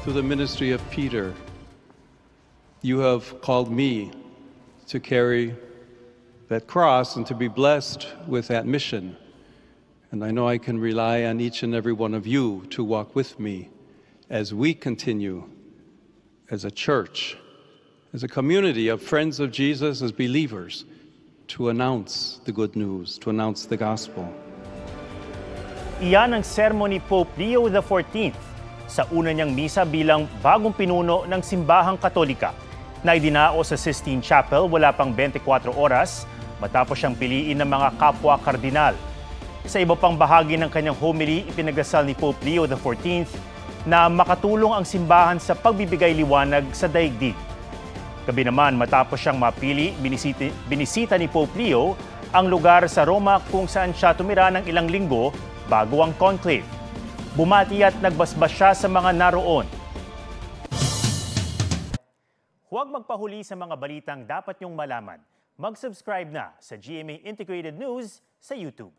through the ministry of Peter, you have called me to carry that cross and to be blessed with that mission. And I know I can rely on each and every one of you to walk with me as we continue as a church, as a community of friends of Jesus, as believers, to announce the good news, to announce the gospel. Iyan ang sermon ni Pope Leo XIV sa una niyang misa bilang bagong pinuno ng Simbahang Katolika na idinao sa Sistine Chapel wala pang 24 oras matapos siyang piliin ng mga kapwa kardinal. Sa iba pang bahagi ng kanyang homily, ipinagdasal ni Pope Leo XIV na makatulong ang simbahan sa pagbibigay liwanag sa daigdig. Gabi naman, matapos siyang mapili, binisita ni Pope Leo ang lugar sa Roma kung saan siya tumira ng ilang linggo bago ang conclave. Bumati at nagbasbas siya sa mga naroon. Huwag magpahuli sa mga balitang dapat niyong malaman. Mag-subscribe na sa GMA Integrated News sa YouTube.